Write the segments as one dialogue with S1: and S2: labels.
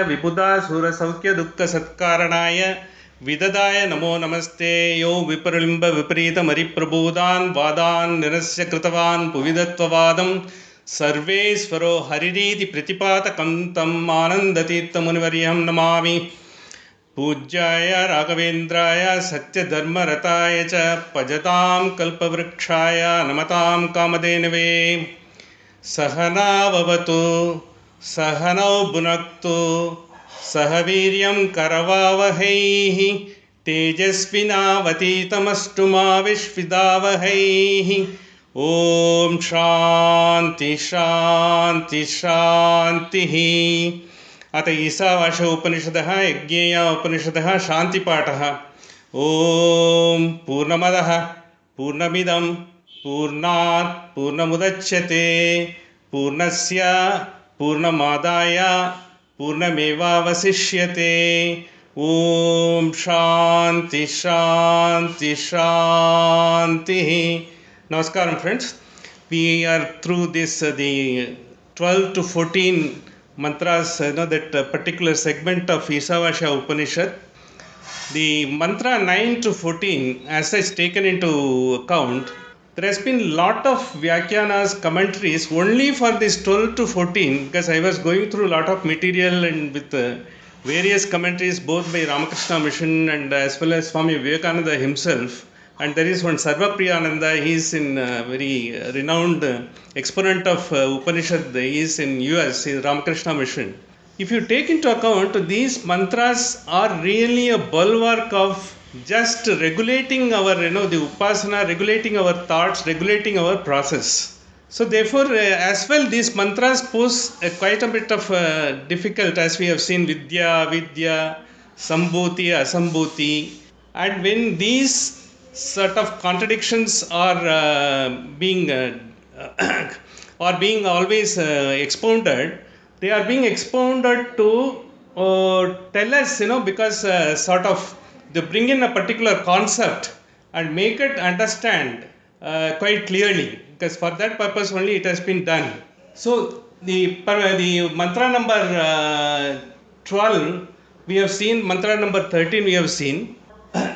S1: विबुधा सुरसौख्य दुःख सत्कारणाय विददाय नमो नमस्ते यो विप्रलिम्ब विपरीत मरिप्रबोधान् वादान् निरस्य कृतवान् पुविदत्ववादं सर्वेश्वरो हरिरीति प्रतिपादकं तम् आनन्दतीर्थमुनिवर्यं नमामि। पूज्याय राघवेन्द्राय सत्यधर्मरताय च भजतां कल्पवृक्षाय नमतां कामधेनवे। सहनाववतु सहनौ भुनक्तु सह वीर्यं करवावहैः तेजस्विनावतीतमस्तु मा विद्विषावहैः। ॐ शान्ति शान्ति शान्तिः। अत ईशावास्योपनिषदः यज्ञेयोपनिषदः शान्तिपाठः। ॐ पूर्णमदः पूर्णमिदं पूर्णात् पूर्णमुदच्यते पूर्णस्य पूर्णमादाय पूर्णमेवावशिष्यते। ॐ शान्ति शान्ति शान्तिः। Namaskaram friends. We are through this the 12 to 14 mantras, that particular segment of Isavasyaupanishad. The mantra 9 to 14 as such taken into account. There has been lot of Vyakyanas, commentaries only for this 12 to 14 because I was going through a lot of material and with various commentaries both by Ramakrishna Mission and as well as Swami Vivekananda himself. And there is one Sarvapriyananda, he is in very renowned exponent of Upanishad, he is in US, in Ramakrishna Mission. If you take into account, these mantras are really a bulwark of just regulating our, the upasana, regulating our thoughts, regulating our process. So therefore, as well, these mantras pose quite a bit of difficult, as we have seen, vidya, sambhuti, asambhuti. And when these sort of contradictions are being always expounded, they are being expounded to tell us, because sort of they bring in a particular concept and make it understand quite clearly, because for that purpose only it has been done. So the mantra number 12 we have seen, mantra number 13 we have seen.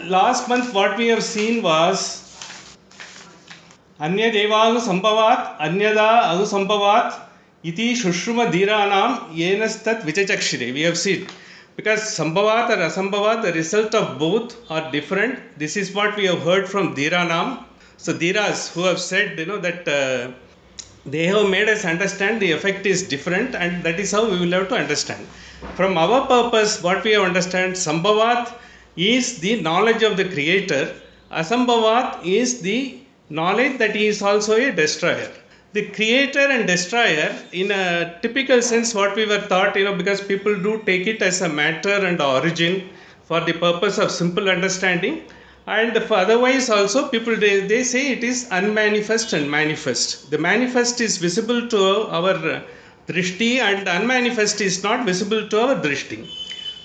S1: Last month what we have seen was Anya Devagu Sambhavat Anyada Agu Sambhavat Iti Shushruma Dhiranam Yenastat Vichachakshire. We have seen. Because Sambhavat or Asambhavat, the result of both are different. This is what we have heard from Dhiranam. So Dhiras who have said, that they have made us understand the effect is different, and that is how we will have to understand. From our purpose, what we have understand, Sambhavat is the knowledge of the Creator. Asambhavat is the knowledge that he is also a destroyer. The creator and destroyer, in a typical sense, what we were taught, because people do take it as a matter and origin for the purpose of simple understanding. And for otherwise also, people, they say it is unmanifest and manifest. The manifest is visible to our drishti and unmanifest is not visible to our drishti.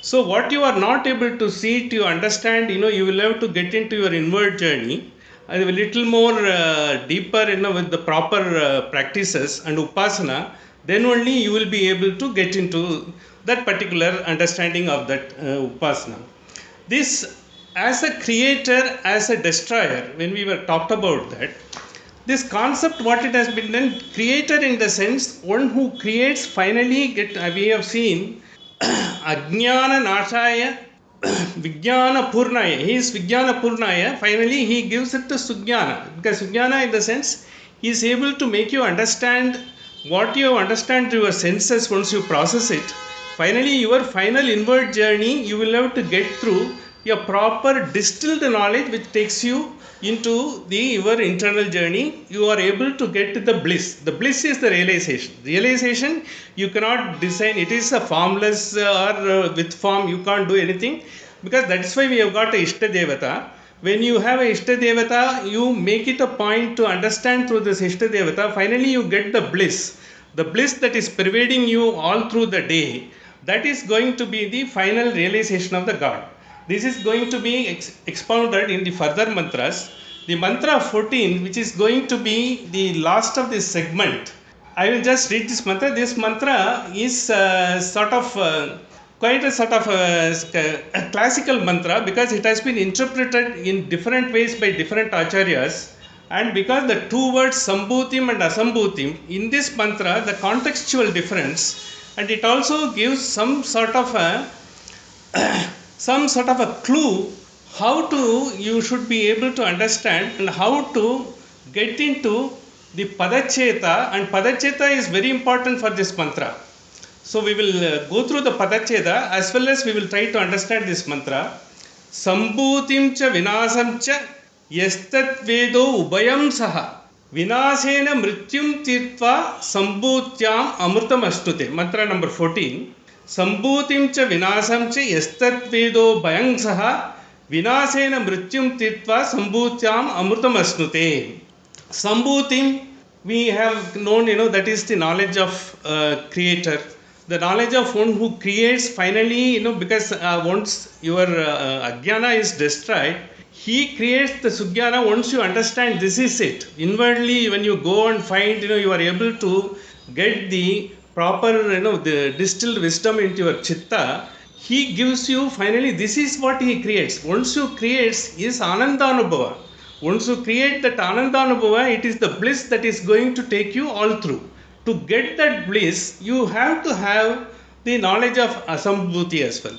S1: So what you are not able to see, to understand, you will have to get into your inward journey. A little more deeper, with the proper practices and upasana, then only you will be able to get into that particular understanding of that upasana. This, as a creator, as a destroyer, when we were talked about that, this concept, what it has been done, creator in the sense, one who creates finally we have seen, Ajnana Nashaya Vijnana Purnaya. He is Vijnana Purnaya. Finally, he gives it to Sujnana. Because Sujnana, in the sense, he is able to make you understand what you understand through your senses once you process it. Finally, your final inward journey, you will have to get through a proper distilled knowledge which takes you into your internal journey. You are able to get to the bliss. The bliss is the realization. Realization, you cannot design. It is a formless or with form. You can't do anything. Because that's why we have got a Ishta Devata. When you have a Ishta Devata, you make it a point to understand through this Ishta Devata. Finally, you get the bliss. The bliss that is pervading you all through the day. That is going to be the final realization of the God. This is going to be expounded in the further mantras. The mantra 14, which is going to be the last of this segment. I will just read this mantra. This mantra is sort of quite a sort of a classical mantra, because it has been interpreted in different ways by different acharyas. And because the two words Sambhutim and Asambhutim, in this mantra, the contextual difference, and it also gives some sort of a clue how to you should be able to understand and how to get into the Padacheta, and Padacheta is very important for this mantra. So we will go through the Padacheta as well as we will try to understand this mantra. Sambhutim cha vinasam cha yastat vedo ubayam saha vinasena mrityum tirtva sambhutyam amrutam astute. Mantra number 14. Sambhutim cha vinasam cha yastat vedo bayam saha vinasena mrityum tirtva sambhutyam amrutam astute. Sambhutim, we have known, that is the knowledge of creator. The knowledge of one who creates finally, because once your ajnana is destroyed, he creates the sugyana. Once you understand this is it, inwardly when you go and find, you are able to get the proper, the distilled wisdom into your chitta. He gives you finally, this is what he creates. Once you creates is anandanubhava. Once you create that anandanubhava, it is the bliss that is going to take you all through. To get that bliss, you have to have the knowledge of Asambhuti as well.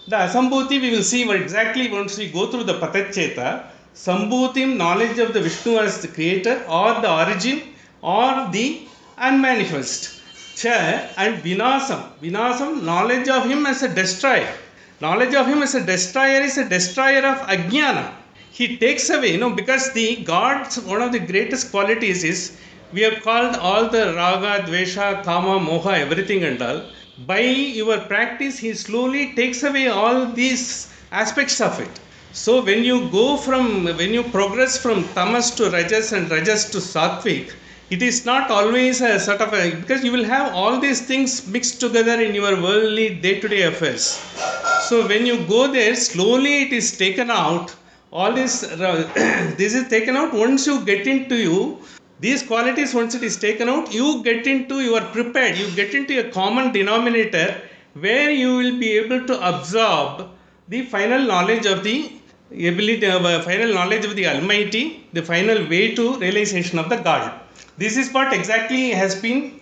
S1: The Asambhuti we will see exactly once we go through the Patacheta. Sambhutim, knowledge of the Vishnu as the creator or the origin or the unmanifest. Cha and Vinasam. Vinasam, knowledge of him as a destroyer. Knowledge of him as a destroyer is a destroyer of Ajnana. He takes away, because the God's one of the greatest qualities is, we have called all the raga, dvesha, kama, moha, everything and all. By your practice, he slowly takes away all these aspects of it. So when you progress from tamas to rajas and rajas to sattvic, it is not always a sort of because you will have all these things mixed together in your worldly day-to-day affairs. So when you go there, slowly it is taken out. All this, this is taken out. Once you get into you, these qualities, once it is taken out, you get into a common denominator where you will be able to absorb the final knowledge of the final knowledge of the Almighty, the final way to realization of the God. This is what exactly has been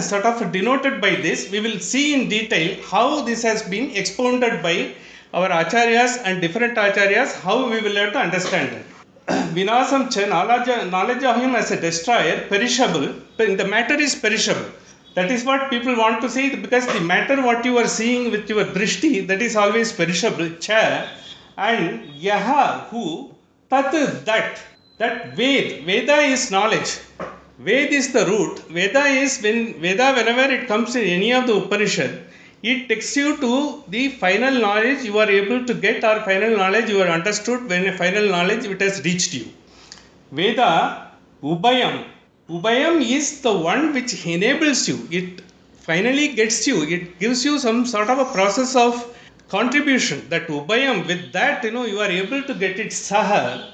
S1: sort of denoted by this. We will see in detail how this has been expounded by our acharyas and different acharyas, how we will have to understand it. Vinasam cha, knowledge of him as a destroyer, perishable. The matter is perishable. That is what people want to say, because the matter what you are seeing with your drishti, that is always perishable. Cha and yaha, who, tat, that Veda is knowledge. Ved is the root. Veda is whenever it comes in any of the Upanishad, it takes you to the final knowledge you are able to get, or final knowledge you are understood when a final knowledge it has reached you. Veda, Ubayam. Ubayam is the one which enables you. It finally gets you. It gives you some sort of a process of contribution. That Ubayam, with that, you are able to get it Saha.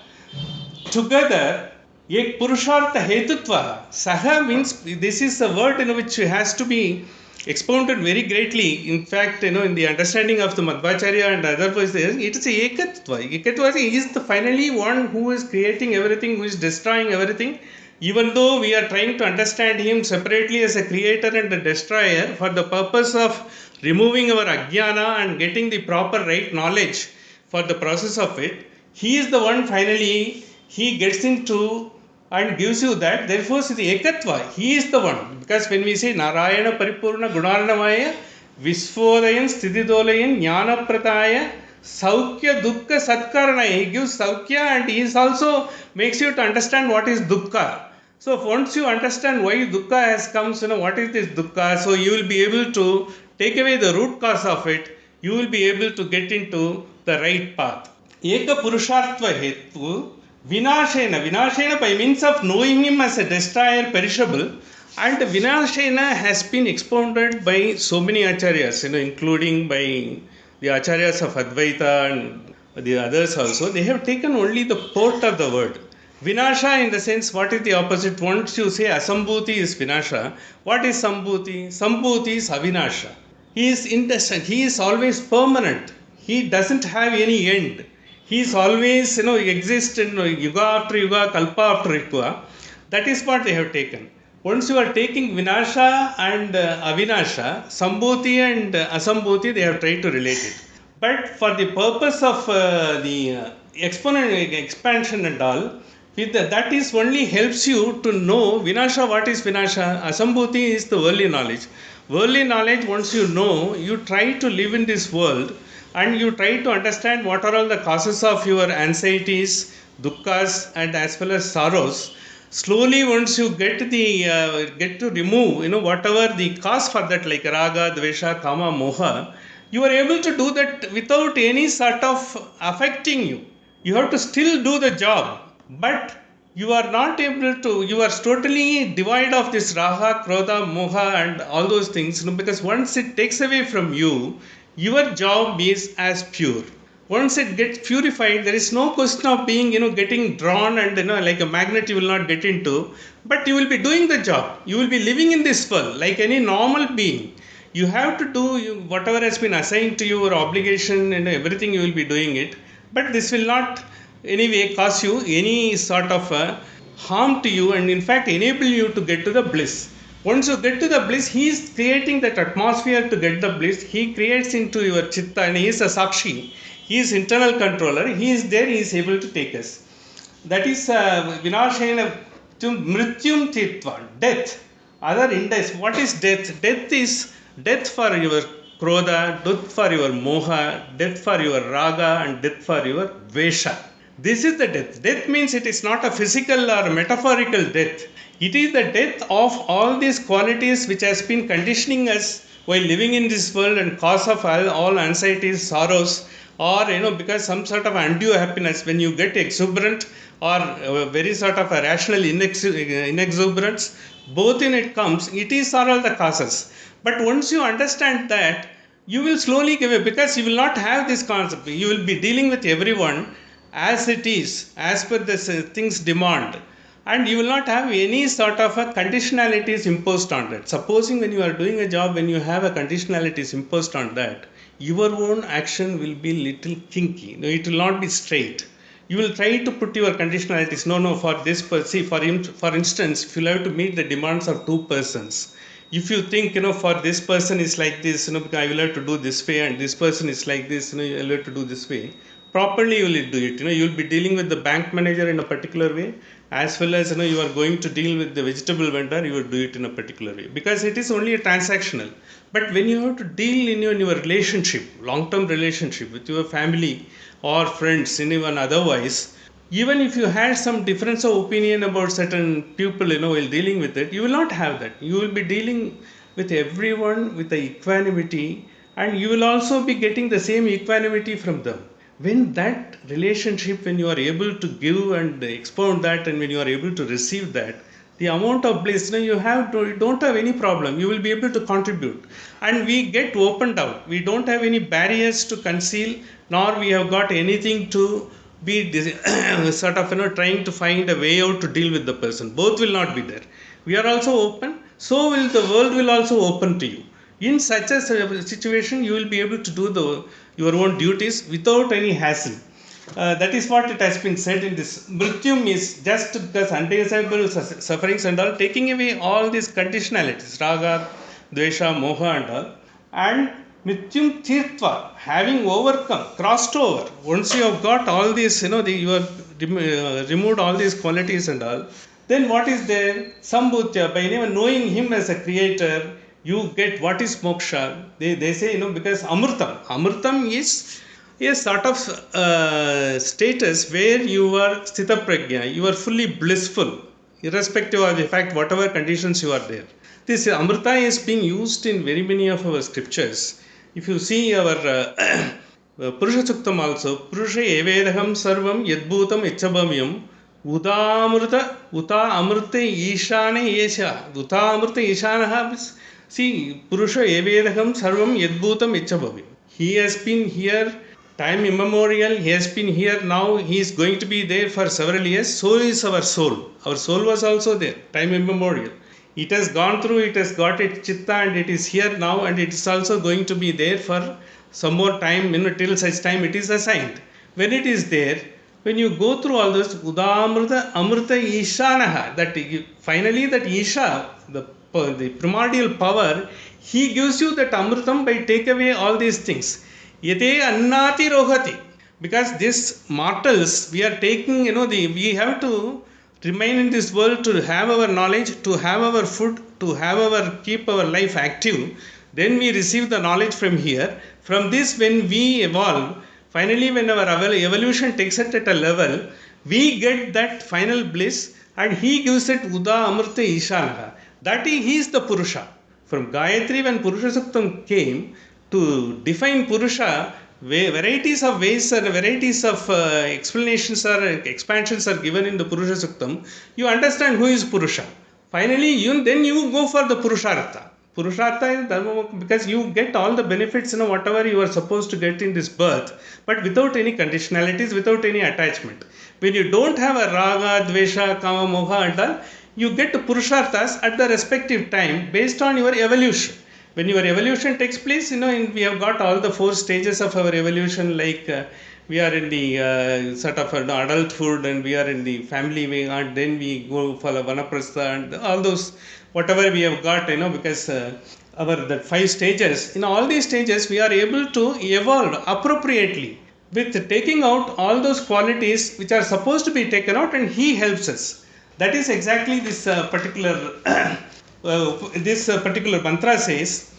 S1: Together, Ek Purushartha Hetutva. Saha means, this is a word which has to be expounded very greatly. In fact, in the understanding of the Madhvacharya and other voices, it is a Ekatva. Ekatva is the finally one who is creating everything, who is destroying everything. Even though we are trying to understand him separately as a creator and a destroyer for the purpose of removing our ajnana and getting the proper right knowledge for the process of it, he is the one finally, he gets into and gives you that. Therefore, the Ekatva, he is the one. Because when we say Narayana Paripurna Gunarnamaya Visvodayan Sthitidolayan Jnana Prataya Saukya Dukkha Satkaranaya, he gives Saukya, and he is also makes you to understand what is Dukkha. So once you understand why Dukkha has come, what is this Dukkha, so you will be able to take away the root cause of it, you will be able to get into the right path. Eka Purushartva Hetu Vinashena by means of knowing him as a destroyer, perishable, and Vinashena has been expounded by so many acharyas, including by the acharyas of Advaita and the others also. They have taken only the port of the word. Vinasha, in the sense, what is the opposite? Once you say Asambhuti is Vinasha, what is Sambhuti? Sambhuti is Avinasha. He is indistinct. He is always permanent. He doesn't have any end. He is always, exist in yuga after yuga, kalpa after yuga. That is what they have taken. Once you are taking Vinasha and Avinasha, Sambhuti and Asambhuti, they have tried to relate it. But for the purpose of the expansion and all, that is only helps you to know Vinasha, what is Vinasha, Asambhuti is the worldly knowledge. Worldly knowledge, once you know, you try to live in this world and you try to understand what are all the causes of your anxieties, dukkhas, and as well as sorrows. Slowly, once you get to remove, whatever the cause for that, like raga, dvesha, kama, moha, you are able to do that without any sort of affecting you. You have to still do the job, but you are not able to, you are totally devoid of this raga, krodha, moha, and all those things, because once it takes away from you, your job is as pure. Once it gets purified, there is no question of being, getting drawn and, like a magnet you will not get into, but you will be doing the job. You will be living in this world like any normal being. You have to do whatever has been assigned to you or obligation and everything, you will be doing it. But this will not anyway cause you any sort of harm to you, and in fact enable you to get to the bliss. Once you get to the bliss, he is creating that atmosphere to get the bliss. He creates into your chitta, and he is a sakshi. He is internal controller. He is there. He is able to take us. That is vinashena mrityum tirtva, death. Other index. What is death? Death is death for your krodha, death for your moha, death for your raga, and death for your vesha. This is the death. Death means it is not a physical or metaphorical death. It is the death of all these qualities which has been conditioning us while living in this world and cause of all anxieties, sorrows, or because some sort of undue happiness, when you get exuberant or very sort of a rational inexuberance, both in it comes, it is all the causes. But once you understand that, you will slowly give it, because you will not have this concept. You will be dealing with everyone as it is, as per the things demand, and you will not have any sort of a conditionalities imposed on that. Supposing when you are doing a job, when you have a conditionalities imposed on that, your own action will be little kinky. It will not be straight. You will try to put your conditionalities. No, for this person, for instance, if you have to meet the demands of two persons, if you think, for this person is like this, because I will have to do this way, and this person is like this, you will have to do this way. Properly you will do it. You will be dealing with the bank manager in a particular way, as well as you are going to deal with the vegetable vendor, you will do it in a particular way, because it is only a transactional. But when you have to deal in your relationship, long-term relationship with your family or friends, anyone otherwise, even if you had some difference of opinion about certain people, while dealing with it, you will not have that. You will be dealing with everyone with the equanimity, and you will also be getting the same equanimity from them. When that relationship, when you are able to give and expound that, and when you are able to receive that, the amount of bliss, you don't have any problem. You will be able to contribute, and we get opened out. We don't have any barriers to conceal, nor we have got anything to be sort of trying to find a way out to deal with the person. Both will not be there. We are also open. So will the world will also open to you. In such a situation, you will be able to do your own duties without any hassle. That is what it has been said in this. Mrityum is just because undesirable sufferings and all, taking away all these conditionalities, raga, dvesha, moha and all. And Mrityum tirtva, having overcome, crossed over. Once you have got all these, you have removed all these qualities and all, then what is there? Sambhutya, by knowing him as a creator, you get what is moksha. They say, because Amritam is a sort of status where you are sthita prajna, you are fully blissful, irrespective of the fact, whatever conditions you are there. This Amrita is being used in very many of our scriptures. If you see our Purusha Suktam also, Purusha evedaham sarvam yadbhutam ichabhamyam uta amrita ishane yesha. Uta amrita ishanaha. See, Purusha evedaham sarvam yadbhutam ichabhamyam. He has been here time immemorial. He has been here now. He is going to be there for several years. So is our soul. Our soul was also there, time immemorial. It has gone through, it has got its chitta, and it is here now, and it is also going to be there for some more time, till such time it is assigned. When it is there, when you go through all those Udamrita, Amrita Ishanaha, that finally that Isha, the primordial power, he gives you that Amritam by take away all these things. Yate Annati Rohati. Because this mortals, we are taking, we have to remain in this world to have our knowledge, to have our food, to have keep our life active. Then we receive the knowledge from here. From this, when we evolve, finally when our evolution takes it at a level, we get that final bliss, and he gives it Uda Amrita Ishanaha. That he is the Purusha. From Gayatri, when Purusha Suktam came to define Purusha, varieties of ways and varieties of explanations or expansions are given in the Purusha Suktam. You understand who is Purusha. Finally, then you go for the Purushartha. Purushartha is dharma, because you get all the benefits, whatever you are supposed to get in this birth, but without any conditionalities, without any attachment. When you don't have a raga, dvesha, kama, moha and all, you get Purusharthas at the respective time based on your evolution. When your evolution takes place, we have got all the 4 stages of our evolution, like we are in the sort of adulthood, and we are in the family way, and then we go for the vanaprastha, and all those, whatever we have got, because the 5 stages, in all these stages, we are able to evolve appropriately with taking out all those qualities which are supposed to be taken out, and he helps us. That is exactly this particular particular mantra says.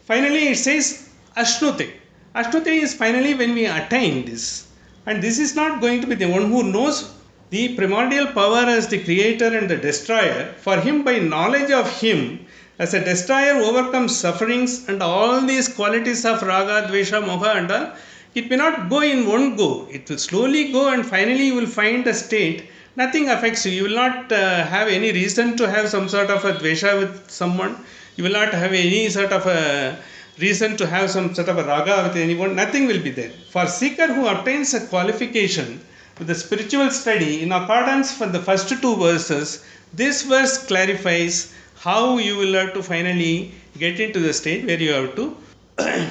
S1: Finally, it says Ashnute. Ashnute is finally when we attain this. And this is not going to be the one who knows the primordial power as the creator and the destroyer. For him, by knowledge of him, as a destroyer overcomes sufferings and all these qualities of raga, dvesha, moha and all, it may not go in one go. It will slowly go, and finally you will find a state. Nothing affects you. You will not have any reason to have some sort of a dvesha with someone. You will not have any sort of a reason to have some sort of a raga with anyone. Nothing will be there. For seeker who obtains a qualification with the spiritual study in accordance with the first 2 verses, this verse clarifies how you will have to finally get into the state where you have to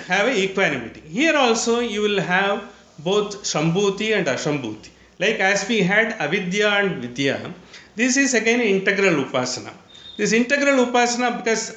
S1: have equanimity. Here also you will have both Shambhuti and Ashambhuti. Like as we had Avidya and Vidya, this is again integral Upasana. This integral Upasana, because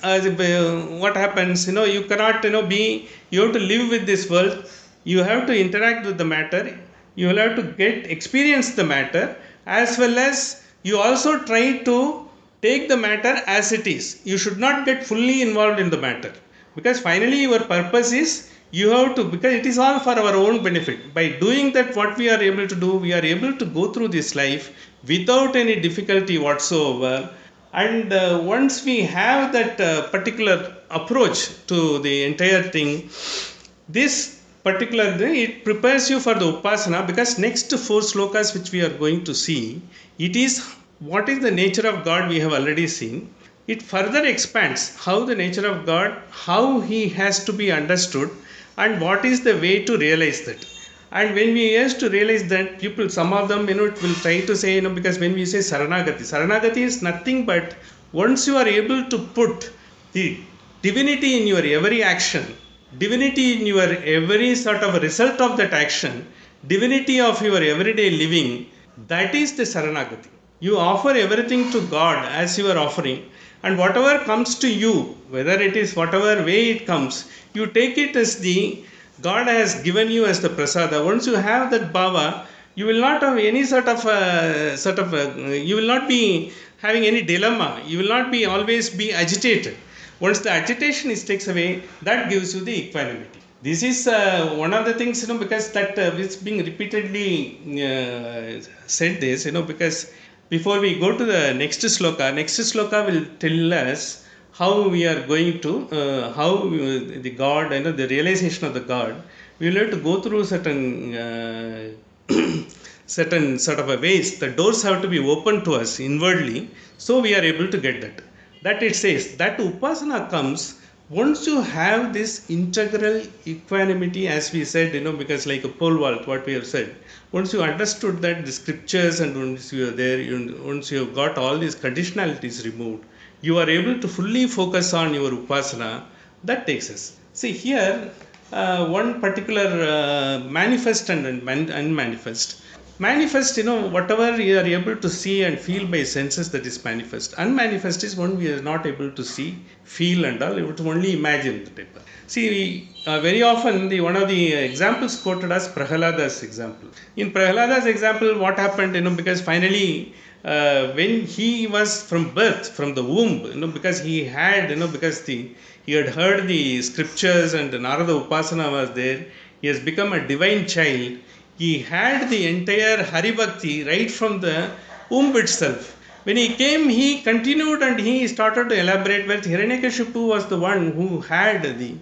S1: what happens, you cannot, you have to live with this world, you have to interact with the matter, you will have to experience the matter, as well as you also try to take the matter as it is. You should not get fully involved in the matter, because finally your purpose is, you have to, because it is all for our own benefit. By doing that, what we are able to do, we are able to go through this life without any difficulty whatsoever. And once we have that particular approach to the entire thing, this particular thing, it prepares you for the Upasana, because next 4 slokas which we are going to see, it is what is the nature of God we have already seen. It further expands how the nature of God, how he has to be understood, and what is the way to realize that. And when we used to realize that, people, some of them, will try to say, because when we say Saranagati is nothing but once you are able to put the divinity in your every action, divinity in your every sort of result of that action, divinity of your everyday living, that is the Saranagati. You offer everything to God as you are offering, and whatever comes to you, whether it is whatever way it comes, you take it as the God has given you as the prasada. Once you have that bhava, you will not have any you will not be having any dilemma. You will not be always be agitated. Once the agitation is takes away, that gives you the equanimity. This is one of the things, because that is being repeatedly said this, because before we go to the next sloka will tell us how we are going to, how the God, the realization of the God, we will have to go through certain certain sort of a ways. The doors have to be opened to us inwardly, so we are able to get that. That it says, that Upasana comes once you have this integral equanimity, as we said, because like a pole vault, what we have said, once you understood that the scriptures, and once you are there, once you have got all these conditionalities removed, you are able to fully focus on your upasana, that takes us. See here, one particular manifest and unmanifest. Manifest, whatever you are able to see and feel by senses, that is manifest. Unmanifest is one we are not able to see, feel and all, you to only imagine the paper. See, very often one of the examples quoted as Prahalada's example. In Prahalada's example, what happened, because finally when he was from birth, from the womb, because he had, because he had heard the scriptures and Narada Upasana was there, he has become a divine child. He had the entire Hari Bhakti right from the womb itself. When he came, he continued and he started to elaborate where Hiranyakashipu was the one who had the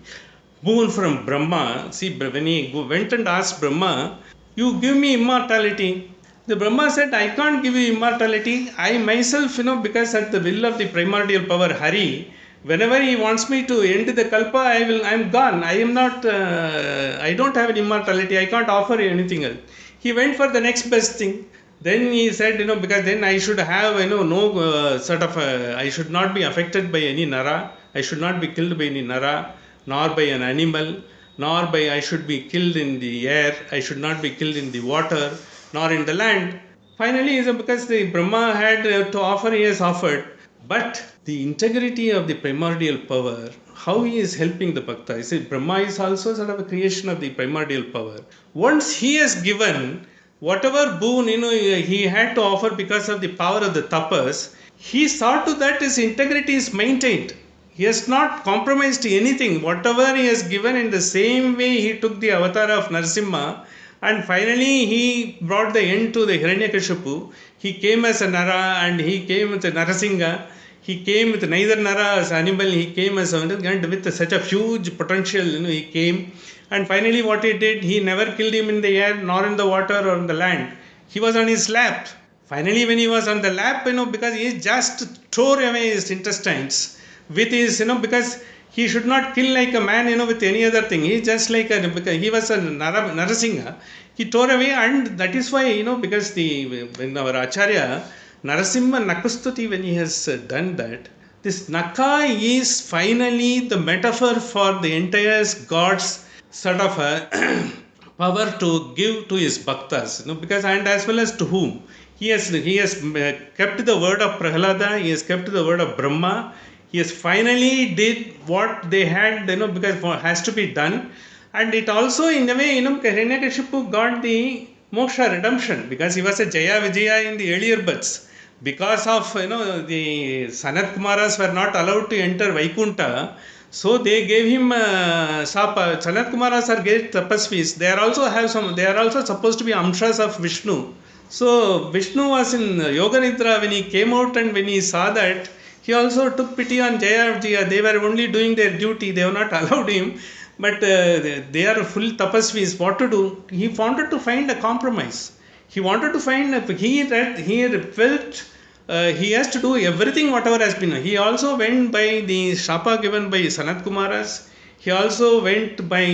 S1: boon from Brahma. See, when he went and asked Brahma, you give me immortality. The Brahma said, I can't give you immortality. I myself, because at the will of the primordial power Hari, whenever he wants me to end the kalpa, I'm gone. I am not, I don't have an immortality. I can't offer you anything else. He went for the next best thing. Then he said, because then I should have, no sort of, I should not be affected by any nara. I should not be killed by any nara, nor by an animal, nor by I should be killed in the air. I should not be killed in the water, nor in the land. Finally, because the Brahma had to offer, he has offered. But the integrity of the primordial power, how he is helping the bhakta. I say Brahma is also sort of a creation of the primordial power. Once he has given whatever boon he had to offer because of the power of the tapas, he saw to that his integrity is maintained. He has not compromised anything. Whatever he has given, in the same way he took the avatar of Narasimha, and finally he brought the end to the Hiranyakashipu. He came as a Nara and he came with a Narasingha. He came with neither Nara as animal, he came as a, and with such a huge potential, he came. And finally what he did, he never killed him in the air, nor in the water or in the land. He was on his lap. Finally when he was on the lap, because he just tore away his intestines with his, because he should not kill like a man, with any other thing. He just like because he was a Narasingha. He tore away, and that is why, because when our Acharya, Narasimha Nakustuti, when he has done that, this Naka is finally the metaphor for the entire God's sort of a power to give to his bhaktas, because, and as well as to whom. He has kept the word of Prahalada, he has kept the word of Brahma. He has finally did what they had, because it has to be done. And it also, in a way, Hiranyakashipu got the moksha redemption, because he was a Jaya Vijaya in the earlier births. Because of, the Sanat Kumaras were not allowed to enter Vaikunta, so they gave him Sapa. Sanat Kumaras are great tapasvis. They are also supposed to be Amshas of Vishnu. So Vishnu was in Yoga Nidra when he came out, and when he saw that, he also took pity on Jaya Vijaya. They were only doing their duty. They were not allowed him. But they are full tapasvis. What to do? He wanted to find a compromise. He wanted to find, he felt he has to do everything whatever has been. He also went by the Shapa given by Sanat Kumaras. He also went by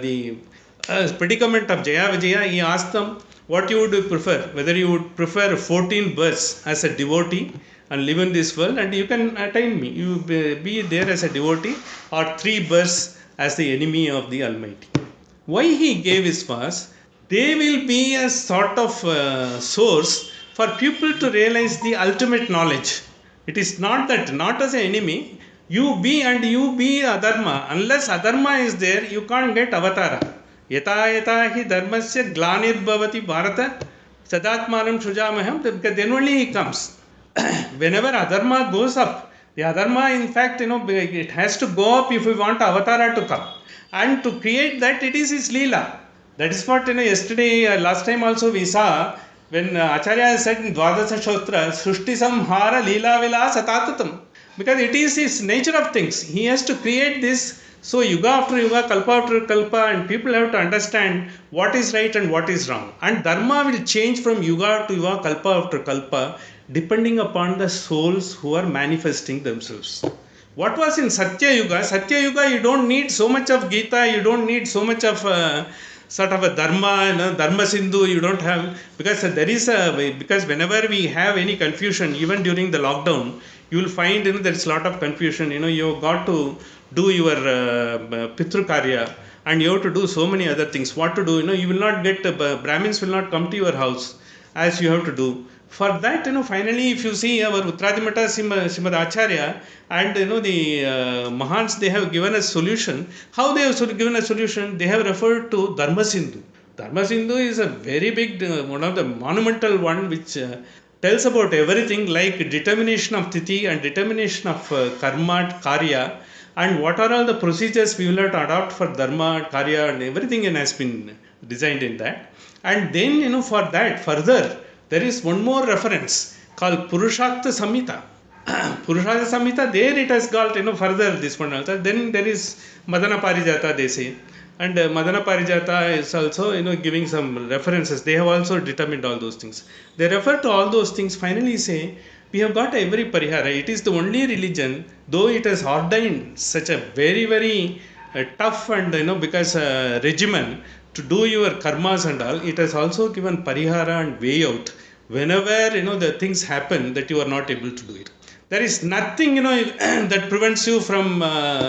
S1: the predicament of Jaya Vijaya. He asked them, what you would prefer? Whether you would prefer 14 births as a devotee and live in this world, and you can attain me. You be there as a devotee, or 3 births as the enemy of the Almighty. Why he gave his was, they will be a sort of source for people to realize the ultimate knowledge. It is not that, not as an enemy, you be adharma. Unless adharma is there, you can't get avatara. Yata yata hi dharmasya glanir bhavati bharata sadatmanam shrujamaham, because then only he comes. Whenever adharma goes up, the adharma, in fact, it has to go up if we want avatara to come. And to create that, it is his leela. That is what, yesterday, last time also we saw, when Acharya said in Dwadasa Shotra, Srushti Samhara Leela Vilasa Tatatam. Because it is his nature of things. He has to create this. So yuga after yuga, kalpa after kalpa, and people have to understand what is right and what is wrong. And dharma will change from yuga to yuga, kalpa after kalpa, depending upon the souls who are manifesting themselves. What was in Satya Yuga, you don't need so much of Gita, you don't need so much of sort of a dharma, dharma sindhu you don't have, because there is a, because whenever we have any confusion, even during the lockdown, you will find there is a lot of confusion. You got to do your pitru karya, and you have to do so many other things. What to do? You will not get Brahmins will not come to your house as you have to do. For that, finally, if you see our Uttradimata Srimad Acharya and the Mahans, they have given a solution. How they have given a solution? They have referred to Dharma Sindhu. Dharma Sindhu is a very big, one of the monumental one, which tells about everything like determination of Tithi and determination of Karma, Karya, and what are all the procedures we will have to adopt for Dharma, Karya, and everything has been designed in that. And then, for that, further, there is one more reference called Purushakta Samhita. Purushakta Samhita, there it has got, further this one also. Then there is Madana Parijata, they say. And Madana Parijata is also, giving some references. They have also determined all those things. They refer to all those things, finally say, we have got every parihara. It is the only religion, though it has ordained such a very, very tough and, because regimen to do your karmas and all, it has also given parihara and way out whenever, the things happen that you are not able to do it. There is nothing, that prevents you from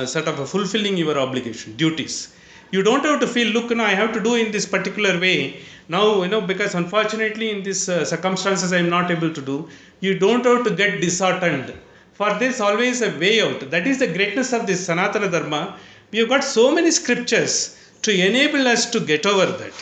S1: sort of fulfilling your obligation, duties. You don't have to feel, look, I have to do in this particular way. Now, because unfortunately in these circumstances I am not able to do. You don't have to get disheartened. For this, always a way out. That is the greatness of this Sanatana Dharma. We have got so many scriptures to enable us to get over that.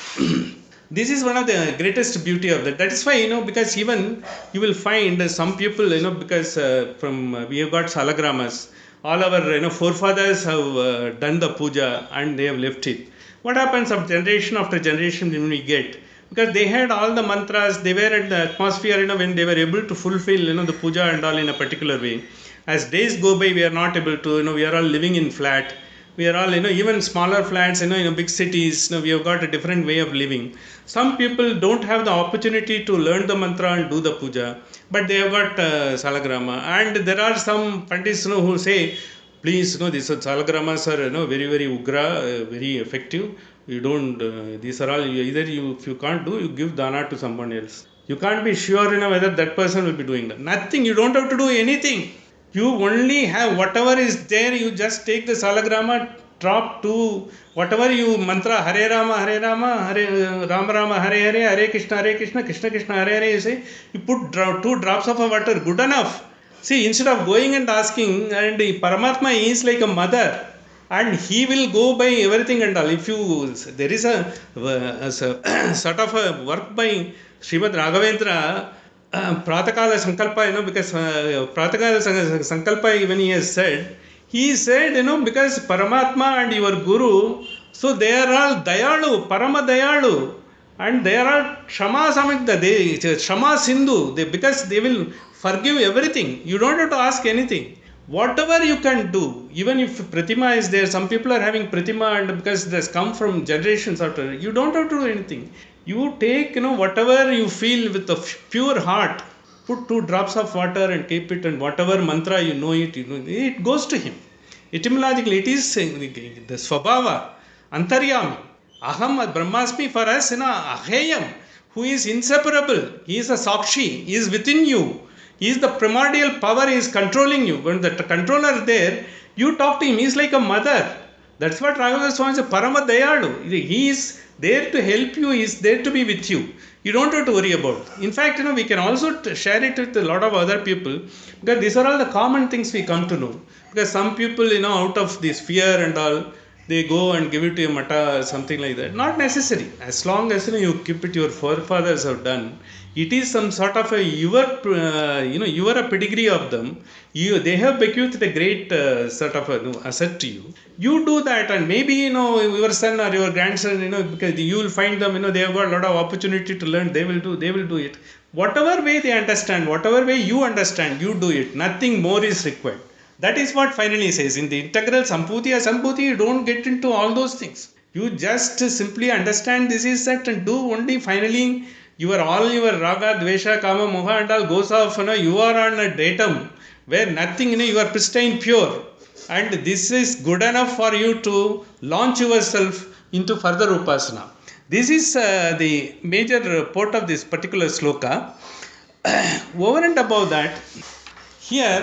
S1: This is one of the greatest beauty of that. That is why, because even you will find some people, because we have got salagramas. All our forefathers have done the puja and they have left it. What happens of generation after generation when we get? Because they had all the mantras, they were at the atmosphere, when they were able to fulfill, the puja and all in a particular way. As days go by, we are not able to, we are all living in flat. We are all, even smaller flats, in big cities, we have got a different way of living. Some people don't have the opportunity to learn the mantra and do the puja, but they have got salagrama. And there are some pandits, who say, please, these salagramas are, very, very ugra, very effective. You don't, these are all, either if you can't do, you give dana to someone else. You can't be sure, whether that person will be doing that. Nothing, you don't have to do anything. You only have whatever is there, you just take the salagrama, drop to whatever you mantra, Hare Rama, Hare Rama Rama, Hare Hare, Hare Krishna, Krishna Krishna, Hare Hare, you say, you put 2 drops of water, good enough. See, instead of going and asking, and Paramatma is like a mother, and he will go by everything and all. If you, there is a sort of a work by Srimad Raghavendra, Pratakala Sankalpa, because Pratakala Sankalpa, when he has said, because Paramatma and your Guru, so they are all Dayalu, Parama Dayalu, and they are all Shama Samikta, Shama Sindhu, because they will forgive everything. You don't have to ask anything. Whatever you can do, even if Pratima is there, some people are having Pratima, and because it has come from generations after, you don't have to do anything. You take, whatever you feel with a pure heart, put 2 drops of water and keep it, and whatever mantra it goes to him. Etymologically, it is the Swabhava, Antaryami, Aham Brahmasmi for us, Aheyam, who is inseparable. He is a Sakshi, he is within you. He is the primordial power, he is controlling you. When the controller is there, you talk to him, he is like a mother. That's what Raghavendra Swami says, Parama Dayalu. He is there to help you, he is there to be with you. You don't have to worry about it. In fact, we can also share it with a lot of other people, because these are all the common things we come to know. Because some people, out of this fear and all, they go and give it to a mata, something like that. Not necessary. As long as you keep it, your forefathers have done. It is some sort of a you are a pedigree of them. They have bequeathed a great sort of asset to you. You do that, and maybe your son or your grandson, because you will find them, they have got a lot of opportunity to learn. They will do it. Whatever way they understand, whatever way you understand, you do it. Nothing more is required. That is what finally says in the integral Sambhuti, you don't get into all those things. You just simply understand this is that, and do only finally your raga, dvesha, kama, moha and all goes off. You are on a datum where nothing, you are pristine pure, and this is good enough for you to launch yourself into further upasana. This is the major port of this particular sloka. Over and above that, here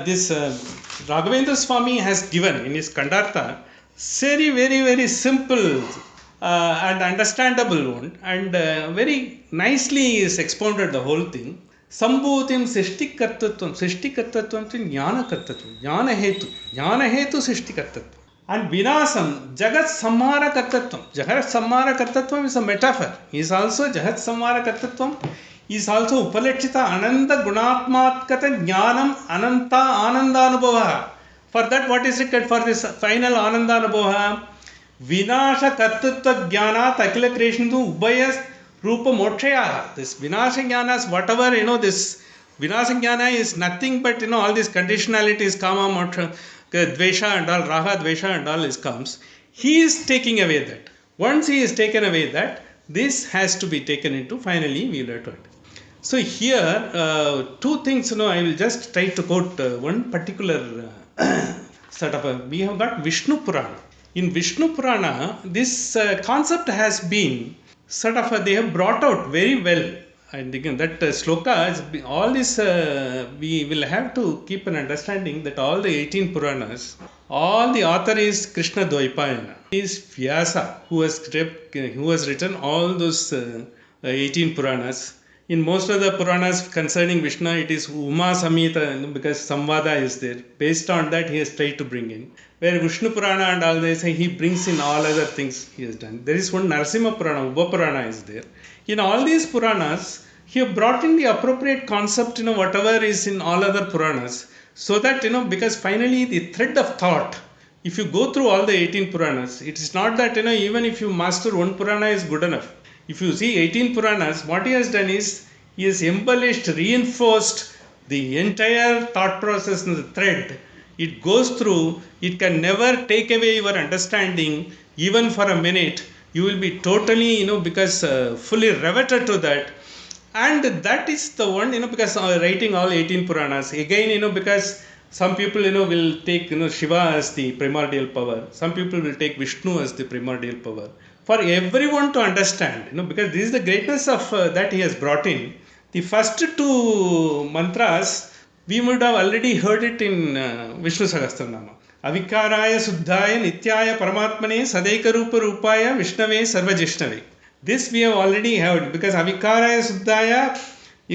S1: this Raghavendra Swami has given in his Kandartha very, very, very simple and understandable one, and very nicely is expounded the whole thing. Sambhutim Sishtikartatvam Jnana Hetu Sishtikartatvam. And Vinasam, Jagat Samhara Kartatvam. Jagat Samhara Kartatvam is a metaphor. He is also Jagat Samhara Kartatvam. He is also Upalekshita Ananda Gunatmatkata Jnanam Ananta Anandanubhava. For that, what is required for this final Anandanubhava? Vinasha Kartatva Jnana Akila creation to Ubhayas Rupa Mokshaya. This Vinasha Jnanas, whatever, this Vinasha Jnana is nothing but, all these conditionalities, Kama, Moksha, Dvesha and all, Raga, Dvesha and all comes. He is taking away that. Once he is taken away that, this has to be taken into, finally, we will return. So here, two things, I will just try to quote one particular sort of we have got Vishnu Purana. In Vishnu Purana, this concept has been sort of, they have brought out very well. And again, that sloka, all this, we will have to keep an understanding that all the 18 Puranas, all the author is Krishna Dvaipayana. He is Vyasa, who has written all those 18 Puranas. In most of the Puranas concerning Vishnu, it is Uma Samhita, because Samvada is there. Based on that, he has tried to bring in. Where Vishnu Purana and all this, he brings in all other things he has done. There is one Narasimha Purana, Upa Purana is there. In all these Puranas, he have brought in the appropriate concept, whatever is in all other Puranas. So that, because finally the thread of thought, if you go through all the 18 Puranas, it is not that, even if you master one Purana is good enough. If you see 18 Puranas, what he has done is, he has embellished, reinforced the entire thought process in the thread. It goes through, it can never take away your understanding, even for a minute. You will be totally, because fully riveted to that. And that is the one, because writing all 18 Puranas, again, because some people, will take, Shiva as the primordial power. Some people will take Vishnu as the primordial power. For everyone to understand, because this is the greatness of that he has brought in. The first two mantras, we would have already heard it in Vishnu Sahasranama. Avikaraya Suddhaya Nityaya Paramatmane Sadaika Rupa Rupaya Vishnave Sarvajishnave. This we have already heard, because Avikaraya Suddhaya,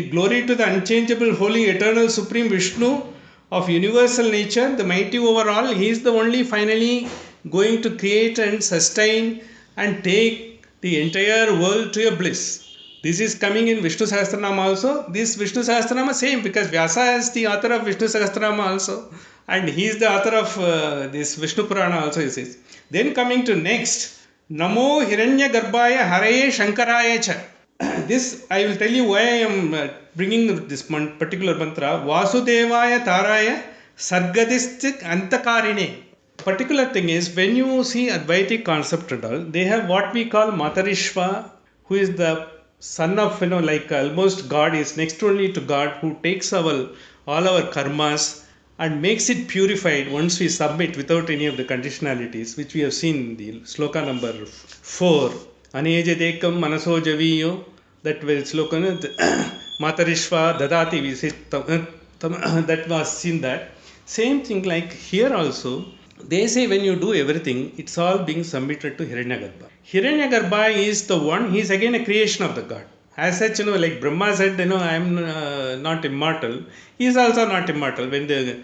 S1: glory to the unchangeable, holy, eternal, supreme Vishnu of universal nature, the mighty overall. He is the only finally going to create and sustain and take the entire world to a bliss. This is coming in Vishnu Sahasranama also. This Vishnu Sahasranama same, because Vyasa is the author of Vishnu Sahasranama also. And he is the author of this Vishnu Purana also, he says. Then coming to next, Namo Hiranya Garbhaya Haraye Shankaraya Cha. This, I will tell you why I am bringing this particular mantra. Vasudevaya Taraya Sargadistik Antakarine. Particular thing is, when you see Advaitic concept and all, they have what we call Matarishva, who is the son of, like almost God, is next only to God, who takes all our karmas and makes it purified once we submit without any of the conditionalities, which we have seen in the sloka number 4. Anejadekam manaso javiyo, that very sloka, Matarishva Dadati, we say, that was seen that. Same thing like here also. They say when you do everything, it's all being submitted to Hiranyagarbha. Hiranyagarbha is the one, he is again a creation of the God. As such, like Brahma said, I am not immortal. He is also not immortal. When the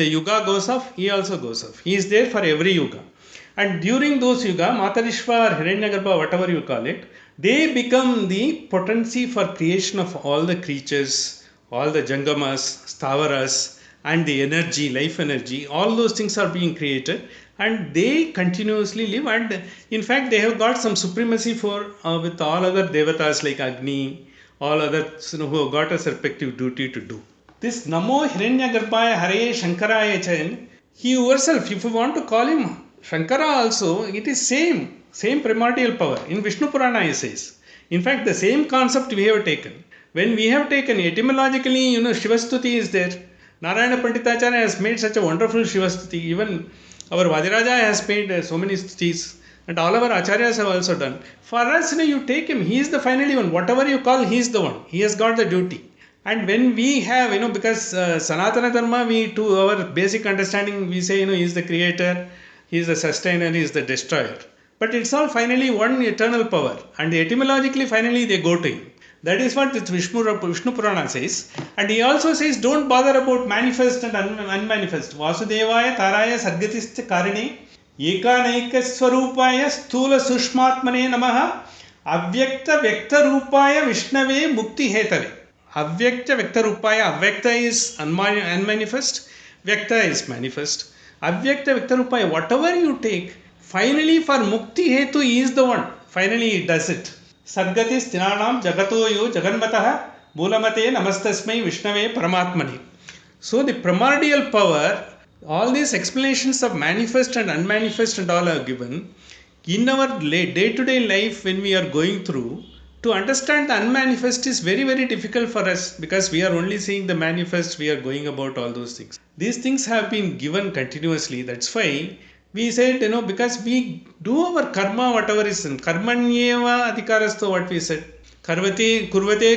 S1: yuga goes off, he also goes off. He is there for every yuga. And during those yuga, Matarishva or Hiranyagarbha, whatever you call it, they become the potency for creation of all the creatures, all the jangamas, stavaras, and the energy, life energy, all those things are being created, and they continuously live. And in fact, they have got some supremacy for with all other devatas like Agni, all others who have got a respective duty to do. This Namo Hiranyagarbhaya Hare Shankaraya Chayan, he yourself, if you want to call him Shankara also, it is same primordial power. In Vishnu Purana he says. In fact, the same concept we have taken. When we have taken etymologically, Shivastuti is there. Narayana Panditacharya has made such a wonderful Shivastuti. Even our Vajraja has made so many stutis. And all our acharyas have also done. For us, you take him, he is the finally one. Whatever you call, he is the one. He has got the duty. And when we have, because Sanatana Dharma, to our basic understanding, we say, he is the creator, he is the sustainer, he is the destroyer. But it's all finally one eternal power. And etymologically, finally, they go to him. That is what Vishnu Purana says. And he also says, don't bother about manifest and unmanifest. Vasudevaya Taraya Sargatischa Karine Ekanaika Swarupaya Sthula Sushmatmane Namaha Avyakta Vyakta Rupaya Vishnave Mukti Hetave. Avyakta Vyakta Rupaya. Avyakta is unmanifest. Vyakta is manifest. Avyakta Vyakta Rupaya. Whatever you take, finally for Mukti Hetu, he is the one. Finally he does it. Sadgatis Tinanam Jagatoyo Jaganmataha Bulamate Namastasmai Vishnave Paramatmani. So the primordial power, all these explanations of manifest and unmanifest and all are given. In our day-to-day life when we are going through, to understand the unmanifest is very, very difficult for us because we are only seeing the manifest, we are going about all those things. These things have been given continuously. That's why we said, because we do our karma, whatever is in karmanyeva adhikarasto, what we said. Kurvate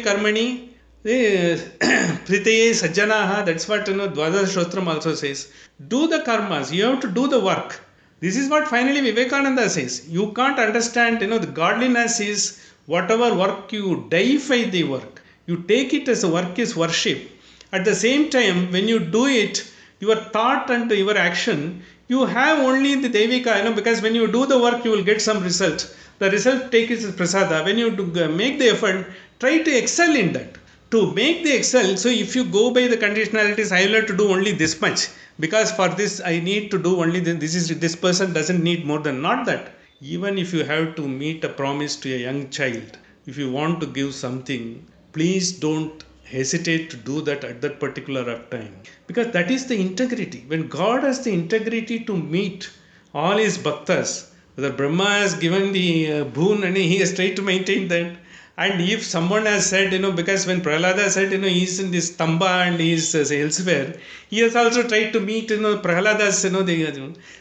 S1: karmani pritaye sajjanaha. That's what Dvadash Shostram also says. Do the karmas. You have to do the work. This is what finally Vivekananda says. You can't understand, the godliness is whatever work you deify the work. You take it as a work is worship. At the same time, when you do it, your thought and your action, you have only the Devika, because when you do the work, you will get some result. The result take is prasada. When you make the effort, try to excel in that. To make the excel, so if you go by the conditionalities, I will have to do only this much. Because for this, I need to do only this person doesn't need more than not that. Even if you have to meet a promise to a young child, if you want to give something, please don't hesitate to do that at that particular time. Because that is the integrity. When God has the integrity to meet all his bhaktas, whether Brahma has given the boon and he has tried to maintain that. And if someone has said, because when Prahlada said, he is in this Tamba and he is elsewhere, he has also tried to meet, Prahlada's,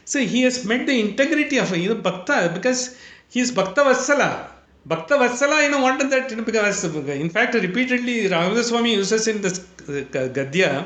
S1: so he has met the integrity of Bhakta because he is Bhakta Vatsala. Bhakta Vatsala, wanted that, because in fact, repeatedly, Ramada Swami uses in this Gadya,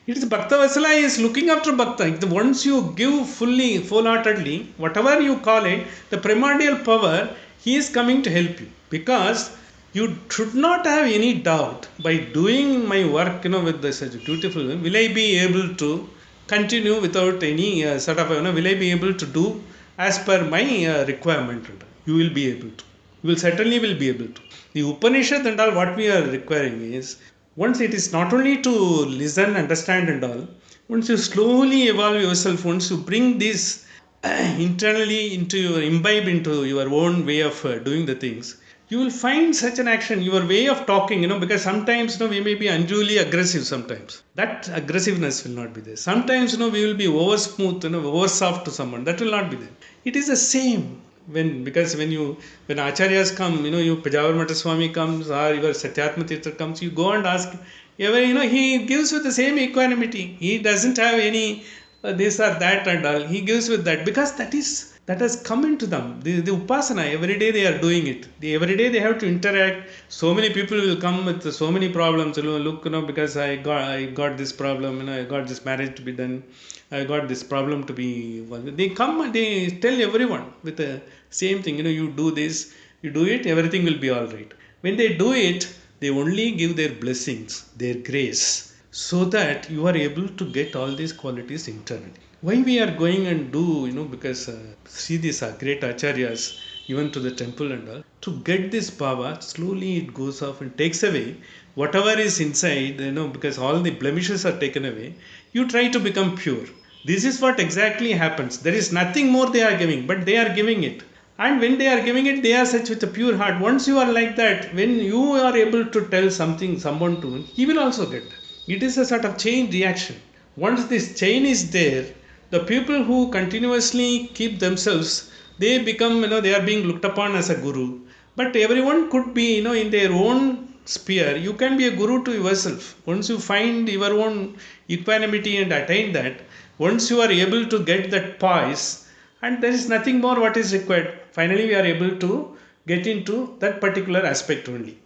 S1: it is Bhakta Vatsala is looking after Bhakta. Once you give fully, full-heartedly, whatever you call it, the primordial power, he is coming to help you. Because you should not have any doubt by doing my work, with such beautiful, will I be able to continue without any will I be able to do as per my requirement? You will be able to. You will certainly will be able to. The Upanishad and all what we are requiring is, once it is not only to listen, understand and all, once you slowly evolve yourself, once you bring this internally imbibe into your own way of doing the things, you will find such an action, your way of talking, because sometimes, we may be unduly aggressive sometimes. That aggressiveness will not be there. Sometimes, we will be over smooth, over soft to someone. That will not be there. It is the same. Because when acharyas come, you Pejavar Mata Swami comes or your Satyatma Tirtha comes, you go and ask, he gives with the same equanimity. He doesn't have any this or that and all. He gives with that because that has come into them. The upasana, every day they are doing it. Every day they have to interact. So many people will come with so many problems. Look, because I got this problem, I got this marriage to be done. I got this problem to be. They come and they tell everyone with the same thing. You do this, you do it, everything will be all right. When they do it, they only give their blessings, their grace, so that you are able to get all these qualities internally. Why we are going and do, because see these great acharyas, even to the temple and all, to get this bhava, slowly it goes off and takes away whatever is inside, because all the blemishes are taken away. You try to become pure. This is what exactly happens. There is nothing more they are giving, but they are giving it. And when they are giving it, they are such with a pure heart. Once you are like that, when you are able to tell someone to, he will also get that. It is a sort of chain reaction. Once this chain is there, the people who continuously keep themselves, they become, they are being looked upon as a guru. But everyone could be, in their own sphere. You can be a guru to yourself. Once you find your own equanimity and attain that, once you are able to get that poise, and there is nothing more what is required. Finally, we are able to get into that particular aspect only.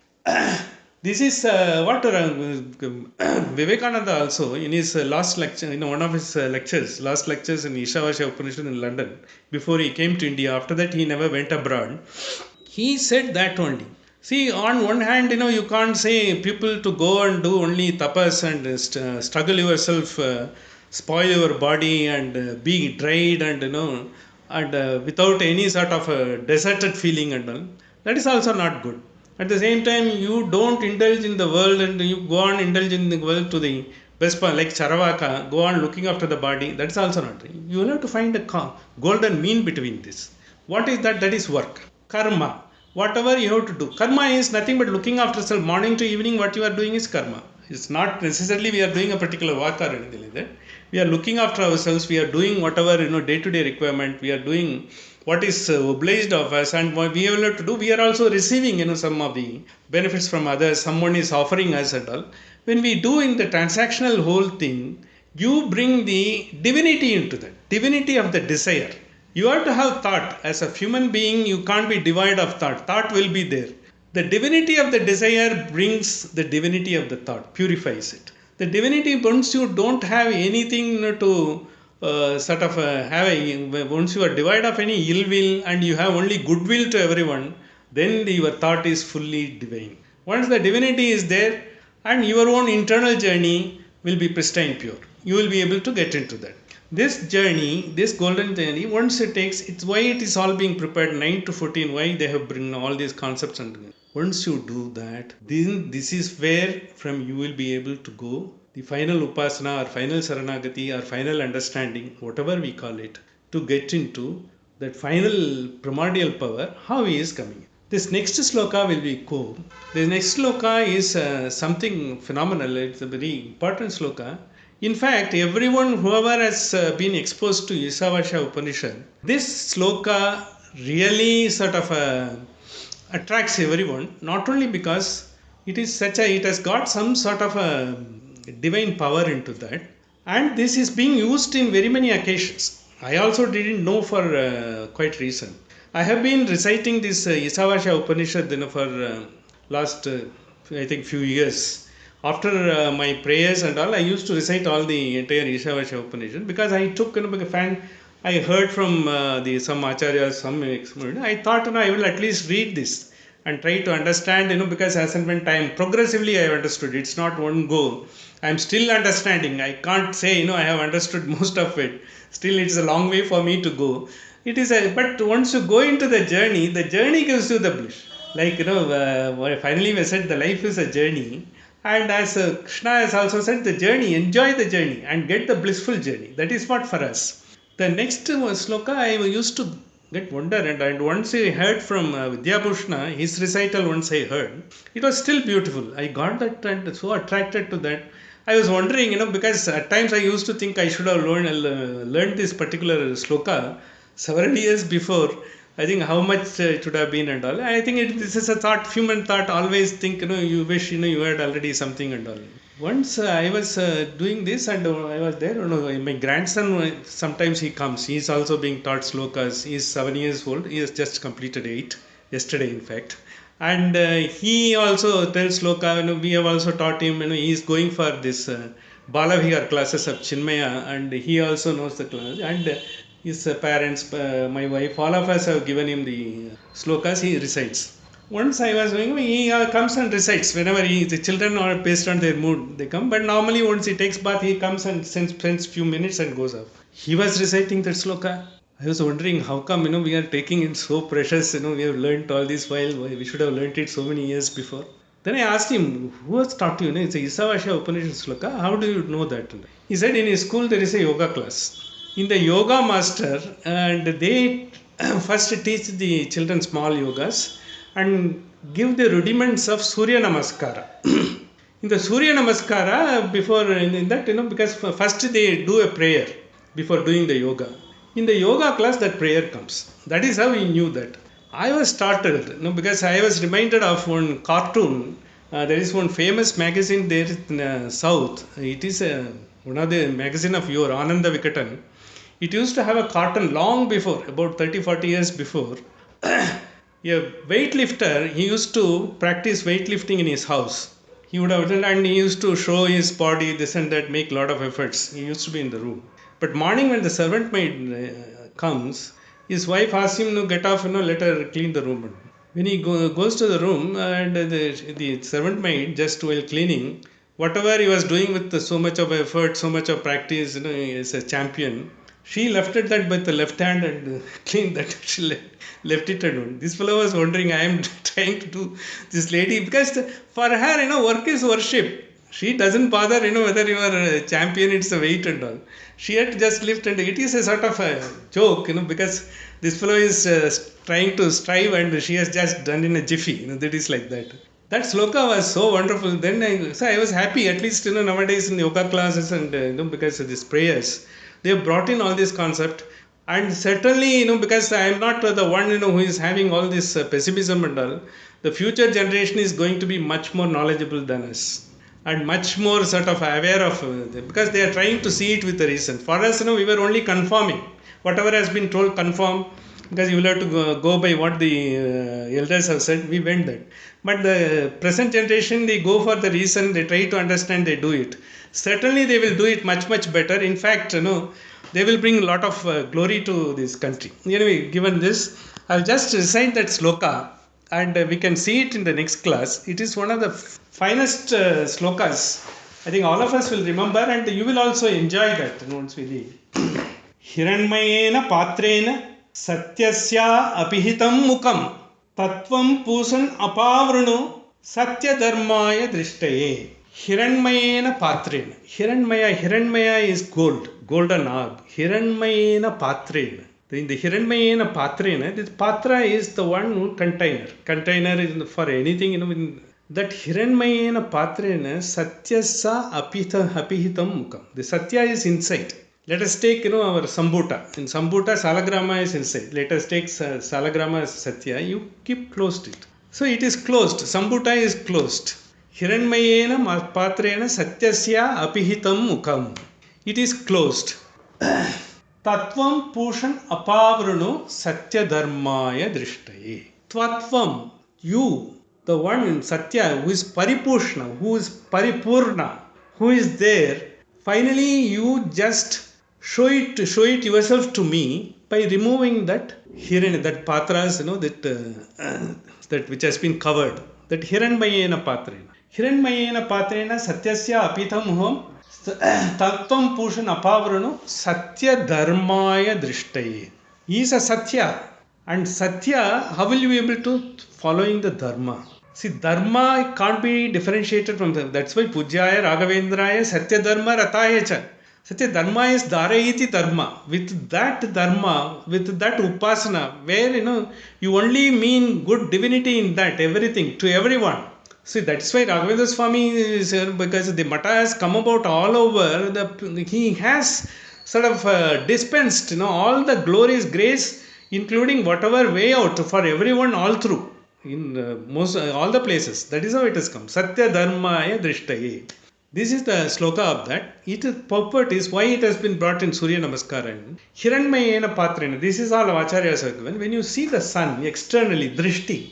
S1: This is what Vivekananda also in his last lecture, one of his last lectures in Isavasyaupanishad in London, before he came to India. After that, he never went abroad. He said that only. See, on one hand, you can't say people to go and do only tapas and struggle yourself, spoil your body and be dried and, and without any sort of deserted feeling and all. That is also not good. At the same time, you don't indulge in the world and you go on indulge in the world to the best part, like Charavaka, go on looking after the body. That's also not right. You will have to find a golden mean between this. What is that? That is work. Karma. Whatever you have to do. Karma is nothing but looking after self. Morning to evening, what you are doing is karma. It's not necessarily we are doing a particular work or anything like that. We are looking after ourselves. We are doing whatever day-to-day requirement. We are doing what is obliged of us, and what we have to do. We are also receiving some of the benefits from others. Someone is offering us and all. When we do in the transactional whole thing, you bring the divinity into that. Divinity of the desire. You have to have thought. As a human being, you can't be devoid of thought. Thought will be there. The divinity of the desire brings the divinity of the thought, purifies it. The divinity, once you don't have anything to once you are devoid of any ill will and you have only goodwill to everyone, then your thought is fully divine. Once the divinity is there, and your own internal journey will be pristine pure. You will be able to get into that. This journey, this golden journey, once it takes, it's why it is all being prepared 9 to 14, why they have bring all these concepts and once you do that, then this is where from you will be able to go the final upasana or final saranagati or final understanding, whatever we call it, to get into that final primordial power, how he is coming. This next sloka will be cool. The next sloka is something phenomenal. It's a very important sloka. In fact, everyone, whoever has been exposed to Isavasyaupanishad Upanishad, this sloka really sort of attracts everyone, not only because it has got some sort of a divine power into that, and this is being used in very many occasions. I also didn't know for quite recent. I have been reciting this Isavasyaupanishad Upanishad for last, I think, few years. After my prayers and all, I used to recite all the entire Isavasyaupanishad Upanishad because I took a fan. I heard from some acharyas, some experts. I thought I will at least read this and try to understand, because as and when time progressively I have understood. It's not one go. I am still understanding. I can't say I have understood most of it. Still, it's a long way for me to go. But once you go into the journey gives you the bliss. Like finally we said the life is a journey. And as Krishna has also said, the journey, enjoy the journey and get the blissful journey. That is what for us. The next sloka I used to get wonder, and once I heard from Vidyabhushana, his recital once I heard, it was still beautiful. I got that and so attracted to that. I was wondering, because at times I used to think I should have learned this particular sloka several years before. I think how much it would have been and all. I think this is a thought, human thought. Always think, you wish, you had already something and all. Once I was doing this and I was there. My grandson, sometimes he comes. He is also being taught slokas. He is 7 years old. He has just completed 8, yesterday in fact. And he also tells sloka. We have also taught him, he is going for this Balavihar classes of Chinmaya, and he also knows the class. And his parents, my wife, all of us have given him the slokas. He recites. Once I was doing, he comes and recites whenever the children are based on their mood, they come. But normally once he takes bath, he comes and spends few minutes and goes up. He was reciting that sloka. I was wondering how come we are taking it so precious. We have learnt all this while we should have learnt it so many years before. Then I asked him, who has taught you? It's a Isavasyaupanishad Upanishad sloka. How do you know that? He said in his school there is a yoga class. In the yoga master, and they first teach the children small yogas and give the rudiments of Surya Namaskara. In the Surya Namaskara, before in that, because first they do a prayer before doing the yoga. In the yoga class, that prayer comes. That is how he knew that. I was startled, because I was reminded of one cartoon. There is one famous magazine there in South. It is one of the magazine of your Ananda Vikatan. It used to have a carton long before, about 30-40 years before. A weightlifter, he used to practice weightlifting in his house. He would have done, and he used to show his body, this and that, make a lot of efforts. He used to be in the room. But morning when the servant maid comes, his wife asks him to get off, let her clean the room. When he goes to the room, and the servant maid, just while cleaning, whatever he was doing with so much of effort, so much of practice, as a champion, she left it that with the left hand and cleaned that. She left it alone. This fellow was wondering, I am trying to do this lady, because for her, work is worship. She doesn't bother, whether you are a champion, it's a weight and all. She had to just lift, and it is a sort of a joke, because this fellow is trying to strive and she has just done in a jiffy. That is like that. That sloka was so wonderful. Then I was happy, at least, nowadays in the yoga classes and, because of these prayers, they have brought in all this concept. And certainly, because I am not the one, who is having all this pessimism and all, the future generation is going to be much more knowledgeable than us. And much more sort of aware of because they are trying to see it with the reason. For us, we were only conforming. Whatever has been told, conform, because you will have to go by what the elders have said. We went that. But the present generation, they go for the reason, they try to understand, they do it. Certainly, they will do it much, much better. In fact, they will bring a lot of glory to this country. Anyway, given this, I'll just recite that sloka, and we can see it in the next class. It is one of the finest slokas. I think all of us will remember, and you will also enjoy that once we read. Hiranmayena patrena satyasya apihitam mukam tatvam pusan apavrunu satya dharmaya drishtaye. Hiranmayena patrena. Hiranmaya is gold, golden orb. Hiranmayena patrena. In the Hiranmayena patrena, this patra is the one container. Container is for anything, that Hiranmayena patrena satyasa apihitam mukam. The satya is inside. Let us take, our Sambhuta. In Sambhuta, Salagrama is inside. Let us take Salagrama as satya. You keep closed it. So it is closed. Sambhuta is closed. Hiranmayena patrena satyasya apihitam mukam. It is closed. Tatvam pushan apavrunu satya dharmaya drishtaye. Tvatvam, you, the one in Satya, who is paripushna, who is paripurna, who is there, finally you just show it yourself to me by removing that that patras, that which has been covered, that Hiranmayena patrena. Hiranmayena patrena satyasya apitam muham Tattvam pushan apavranu satya dharmaya drishtaye. He is a satya. And satya, how will you be able to following the dharma? See, dharma can't be differentiated from them. That's why Pujyaya Raghavendraya Satya Dharma Rataya cha. Satya Dharma is Dharayiti Dharma. With that dharma, with that upasana, where you only mean good divinity in that, everything, to everyone. See, that's why Raghavendra Swami is here, because the Mata has come about all over. He has sort of dispensed all the glorious grace, including whatever way out for everyone all through. In most all the places. That is how it has come. Satya Dharmaya Drishtaye. This is the sloka of that. Its purport is why it has been brought in Surya Namaskaram. Hiranmayena patrena. This is all Acharyas have given. When you see the sun externally, drishti,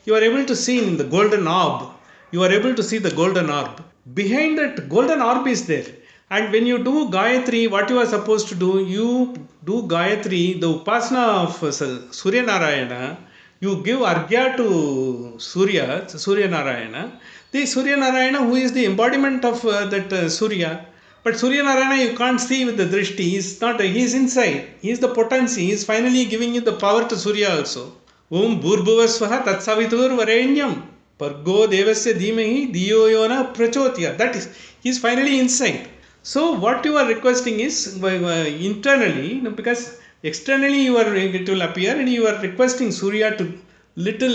S1: you are able to see in the golden orb. You are able to see the golden orb. Behind that golden orb is there. And when you do Gayatri, what you are supposed to do, you do Gayatri, the Upasana of Surya Narayana. You give Argya to Surya Narayana. The Surya Narayana, who is the embodiment of that Surya. But Surya Narayana you can't see with the drishti. He is inside. He is the potency. He is finally giving you the power to Surya also. Om Bhurbhuvasvaha Tatsavitur Varenyam Pargo Devasya Dhimahi Diyo Yona Prachodya. That is, he is finally inside. So what you are requesting is internally, because externally it will appear, and you are requesting Surya to little,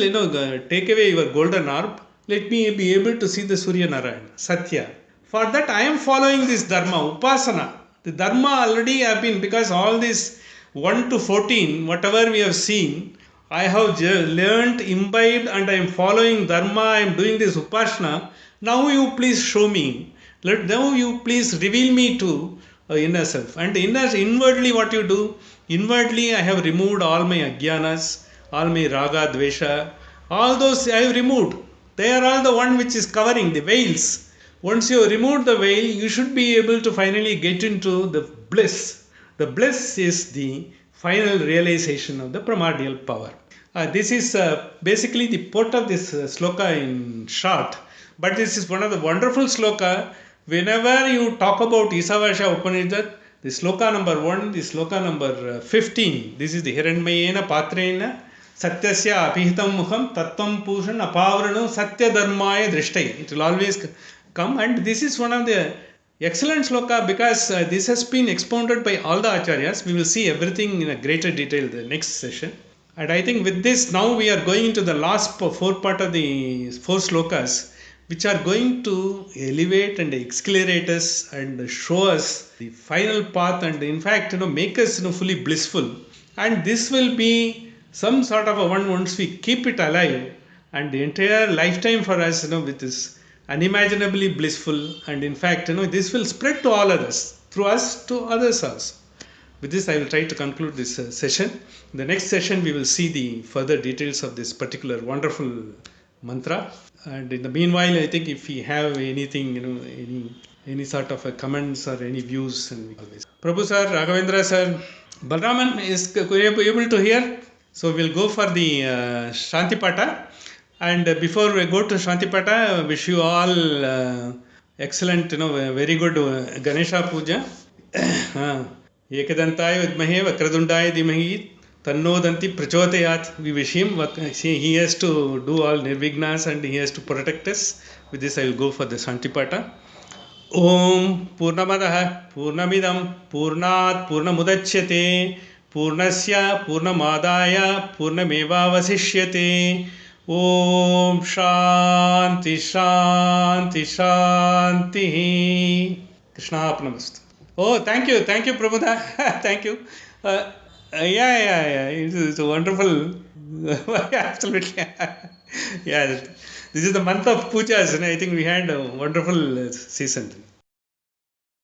S1: take away your golden orb. Let me be able to see the Surya Narayana, Satya. For that I am following this Dharma, Upasana. The Dharma already have been, because all this 1 to 14, whatever we have seen, I have learnt, imbibed, and I am following Dharma, I am doing this Upasana. Now you please show me. Now you please reveal me to inner self. And inwardly what you do? Inwardly I have removed all my ajnanas, all my raga, dvesha, all those I have removed. They are all the one which is covering the veils. Once you remove the veil, you should be able to finally get into the bliss. The bliss is the final realization of the primordial power. This is basically the port of this sloka in short, but this is one of the wonderful sloka. Whenever you talk about Isavasyaupanishad, the sloka number 1, the sloka number 15, this is the Hiranymayena Patrena Satyasya Apihitam Mukham Tattvam Pushan Apavarano Satya Dharmaya Drishtai. It will always come, and this is one of the excellent sloka because this has been expounded by all the acharyas. We will see everything in a greater detail in the next session. And I think with this, now we are going into the last four part of the 4 slokas, which are going to elevate and accelerate us and show us the final path, and in fact, make us fully blissful. And this will be some sort of a one once we keep it alive, and the entire lifetime for us, with this unimaginably blissful. And in fact, this will spread to all others, through us to others also. With this, I will try to conclude this session. In the next session, we will see the further details of this particular wonderful mantra. And in the meanwhile, I think if we have anything, any sort of comments or any views, and always. Prabhu sir, Raghavendra sir, Balraman is able to hear. So we'll go for the Shantipata. And before we go to Shantipata, I wish you all excellent, very good Ganesha Puja. Ekadantaya Vidmahe Vakradundaya Dhimahi Tanno Danti Prachodayat. We wish him, he has to do all nirvignas and he has to protect us. With this I will go for the Shantipata. Om Purnamadaha Purnamidam Purnat Purnamudachyate Purnasya Purnamadaya Purnameva Vasishyate. Om Shanti Shanti Shanti. Krishna Apnamastu. Oh, thank you, Prabhuda. Thank you. Yeah. It's wonderful. Absolutely. Yeah, this is the month of pujas, and I think we had a wonderful season.